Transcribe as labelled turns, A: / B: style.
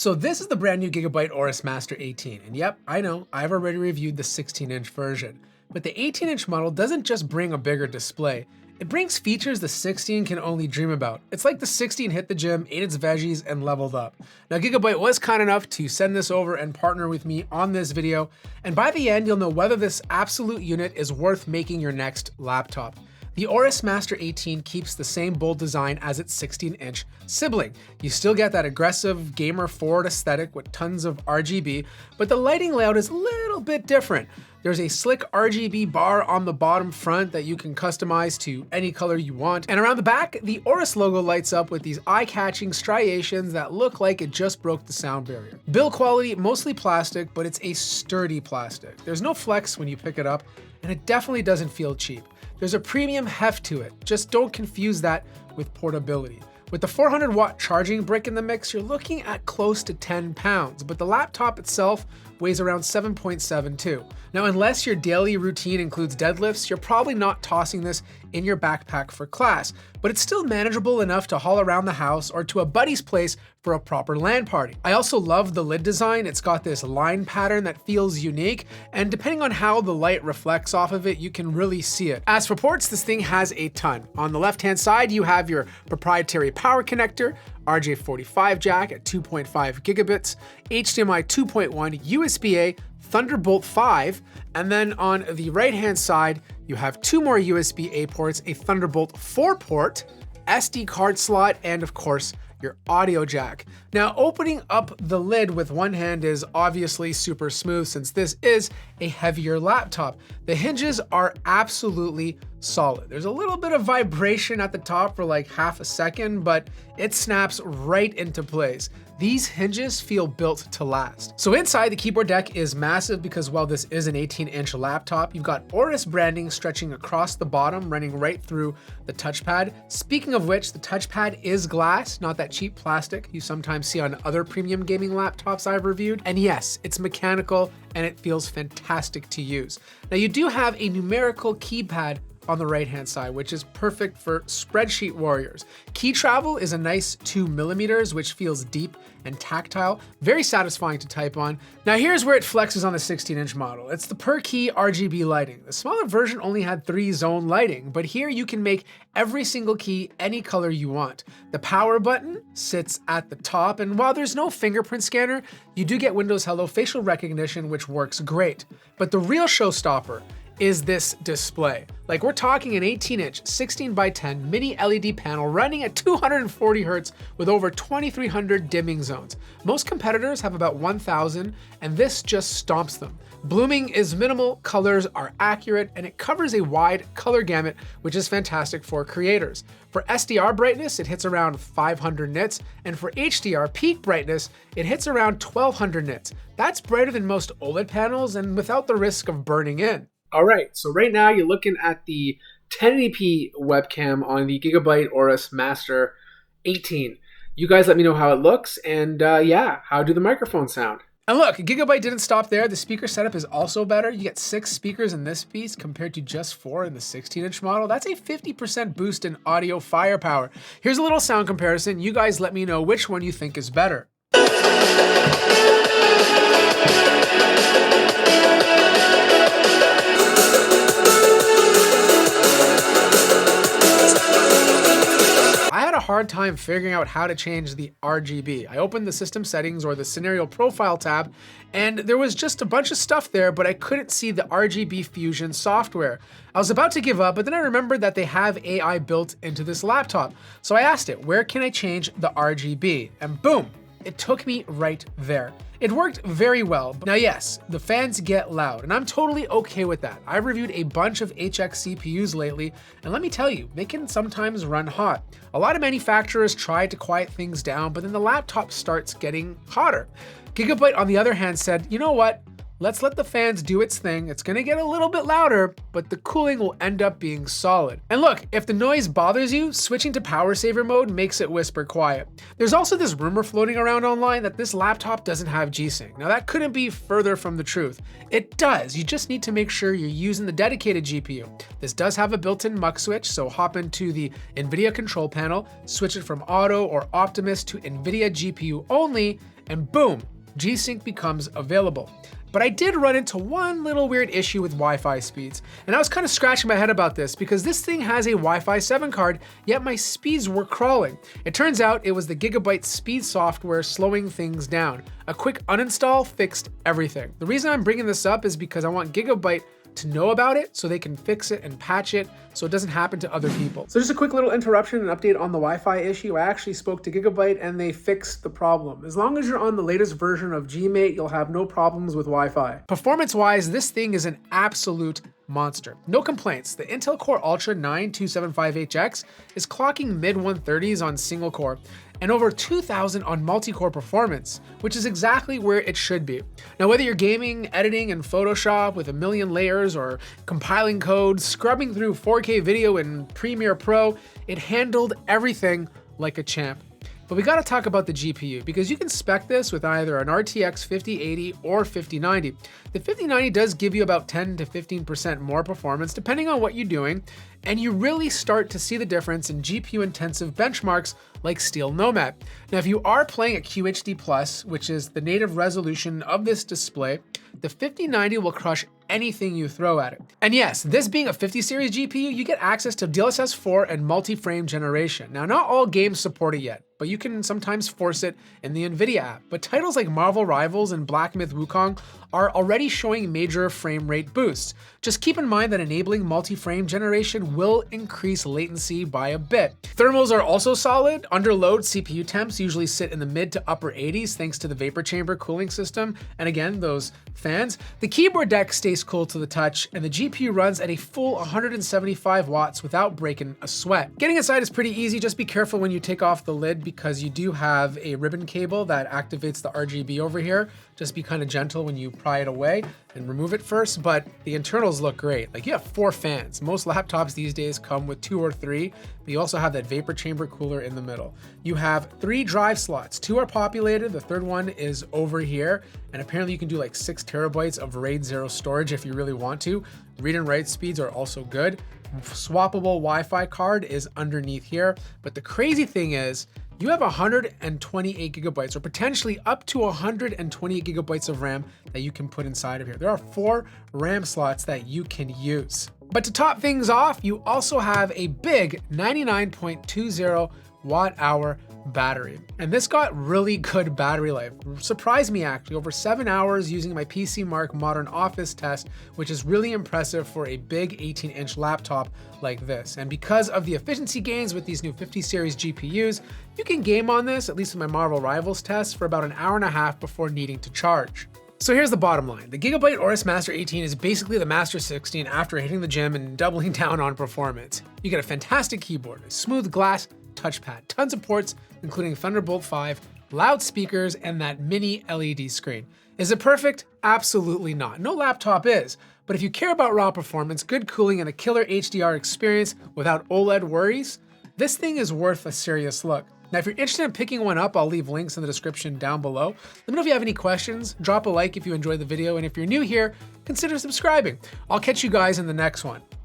A: So this is the brand new Gigabyte AORUS Master 18, and yep, I know, I've already reviewed the 16-inch version. But the 18-inch model doesn't just bring a bigger display, it brings features the 16 can only dream about. It's like the 16 hit the gym, ate its veggies, and leveled up. Now Gigabyte was kind enough to send this over and partner with me on this video, and by the end you'll know whether this absolute unit is worth making your next laptop. The AORUS Master 18 keeps the same bold design as its 16-inch sibling. You still get that aggressive gamer forward aesthetic with tons of RGB, but the lighting layout is a little bit different. There's a slick RGB bar on the bottom front that you can customize to any color you want. And around the back, the AORUS logo lights up with these eye-catching striations that look like it just broke the sound barrier. Build quality, mostly plastic, but it's a sturdy plastic. There's no flex when you pick it up, and it definitely doesn't feel cheap. There's a premium heft to it, just don't confuse that with portability. With the 400-watt charging brick in the mix, you're looking at close to 10 pounds, but the laptop itself weighs around 7.72. Now, unless your daily routine includes deadlifts, you're probably not tossing this in your backpack for class, but it's still manageable enough to haul around the house or to a buddy's place for a proper LAN party. I also love the lid design. It's got this line pattern that feels unique, and depending on how the light reflects off of it, you can really see it. As for ports, this thing has a ton. On the left-hand side, you have your proprietary power connector, RJ45 jack at 2.5 gigabits, HDMI 2.1, USB-A, Thunderbolt 5, and then on the right-hand side, you have two more USB-A ports, a Thunderbolt 4 port, SD card slot, and of course, your audio jack. Now, opening up the lid with one hand is obviously super smooth since this is a heavier laptop. The hinges are absolutely solid. There's a little bit of vibration at the top for like half a second, but it snaps right into place. These hinges feel built to last. So inside, the keyboard deck is massive because while this is an 18-inch laptop, you've got AORUS branding stretching across the bottom, running right through the touchpad. Speaking of which, the touchpad is glass, not that cheap plastic you sometimes see on other premium gaming laptops I've reviewed. And yes, it's mechanical and it feels fantastic to use. Now you do have a numerical keypad on the right-hand side, which is perfect for spreadsheet warriors. Key travel is a nice 2 millimeters, which feels deep and tactile, very satisfying to type on. Now here's where it flexes on the 16-inch model. It's the per key RGB lighting. The smaller version only had 3-zone lighting, but here you can make every single key any color you want. The power button sits at the top, and while there's no fingerprint scanner, you do get Windows Hello facial recognition, which works great. But the real showstopper is this display. Like, we're talking an 18-inch 16x10 mini LED panel running at 240 Hz with over 2,300 dimming zones. Most competitors have about 1,000, and this just stomps them. Blooming is minimal, colors are accurate, and it covers a wide color gamut, which is fantastic for creators. For SDR brightness, it hits around 500 nits, and for HDR peak brightness, it hits around 1,200 nits. That's brighter than most OLED panels and without the risk of burning in. All right, so right now you're looking at the 1080p webcam on the Gigabyte AORUS Master 18. You guys let me know how it looks, and yeah, how do the microphones sound? And look, Gigabyte didn't stop there. The speaker setup is also better. You get 6 speakers in this piece compared to just 4 in the 16-inch model. That's a 50% boost in audio firepower. Here's a little sound comparison. You guys let me know which one you think is better. Hard time figuring out how to change the RGB. I opened the system settings or the scenario profile tab, and there was just a bunch of stuff there, but I couldn't see the RGB Fusion software. I was about to give up, but then I remembered that they have AI built into this laptop. So I asked it, where can I change the RGB? And boom, it took me right there. It worked very well. Now yes, the fans get loud, and I'm totally okay with that. I've reviewed a bunch of HX CPUs lately, and let me tell you, they can sometimes run hot. A lot of manufacturers try to quiet things down, but then the laptop starts getting hotter. Gigabyte, on the other hand, said, you know what? Let's let the fans do its thing. It's gonna get a little bit louder, but the cooling will end up being solid. And look, if the noise bothers you, switching to power saver mode makes it whisper quiet. There's also this rumor floating around online that this laptop doesn't have G-Sync. Now that couldn't be further from the truth. It does, you just need to make sure you're using the dedicated GPU. This does have a built-in mux switch, so hop into the NVIDIA control panel, switch it from auto or Optimus to NVIDIA GPU only, and boom, GSync becomes available. But I did run into one little weird issue with Wi-Fi speeds, and I was kind of scratching my head about this because this thing has a Wi-Fi 7 card, yet my speeds were crawling. It turns out it was the Gigabyte speed software slowing things down. A quick uninstall fixed everything. The reason I'm bringing this up is because I want Gigabyte to know about it so they can fix it and patch it so it doesn't happen to other people. So just a quick little interruption and update on the Wi-Fi issue. I actually spoke to Gigabyte and they fixed the problem. As long as you're on the latest version of Gmate, you'll have no problems with Wi-Fi. Performance-wise, this thing is an absolute monster. No complaints. The Intel Core Ultra 9275HX is clocking mid-130s on single core and over 2000 on multi-core performance, which is exactly where it should be. Now, whether you're gaming, editing in Photoshop with a million layers, or compiling code, scrubbing through 4K video in Premiere Pro, it handled everything like a champ. But we gotta talk about the GPU, because you can spec this with either an RTX 5080 or 5090. The 5090 does give you about 10 to 15% more performance depending on what you're doing, and you really start to see the difference in GPU intensive benchmarks like Steel Nomad. Now, if you are playing at QHD+, which is the native resolution of this display, the 5090 will crush anything you throw at it. And yes, this being a 50 series GPU, you get access to DLSS 4 and multi-frame generation. Now, not all games support it yet, but you can sometimes force it in the NVIDIA app. But titles like Marvel Rivals and Black Myth Wukong are already showing major frame rate boosts. Just keep in mind that enabling multi-frame generation will increase latency by a bit. Thermals are also solid. Under load, CPU temps usually sit in the mid to upper 80s thanks to the vapor chamber cooling system, and again, those fans. The keyboard deck stays cool to the touch, and the GPU runs at a full 175 watts without breaking a sweat. Getting inside is pretty easy. Just be careful when you take off the lid because you do have a ribbon cable that activates the RGB over here. Just be kind of gentle when you pry it away and remove it first, but the internals look great. Like, you have 4 fans. Most laptops these days come with 2 or 3, but you also have that vapor chamber cooler in the middle. You have 3 drive slots. 2 are populated, the 3rd one is over here, and apparently you can do like 6 terabytes of RAID 0 storage if you really want to. Read and write speeds are also good. Swappable Wi-Fi card is underneath here, but the crazy thing is, you have 128 gigabytes, or potentially up to 128 gigabytes of RAM that you can put inside of here. There are 4 RAM slots that you can use. But to top things off, you also have a big 99.20 watt-hour battery. And this got really good battery life. Surprised me actually, over 7 hours using my PC Mark Modern Office test, which is really impressive for a big 18-inch laptop like this. And because of the efficiency gains with these new 50 series GPUs, you can game on this, at least in my Marvel Rivals test, for about an hour and a half before needing to charge. So here's the bottom line. The Gigabyte AORUS Master 18 is basically the Master 16 after hitting the gym and doubling down on performance. You get a fantastic keyboard, a smooth glass touchpad, tons of ports, including Thunderbolt 5, loudspeakers, and that mini LED screen. Is it perfect? Absolutely not. No laptop is. But if you care about raw performance, good cooling, and a killer HDR experience without OLED worries, this thing is worth a serious look. Now, if you're interested in picking one up, I'll leave links in the description down below. Let me know if you have any questions. Drop a like if you enjoyed the video, and if you're new here, consider subscribing. I'll catch you guys in the next one.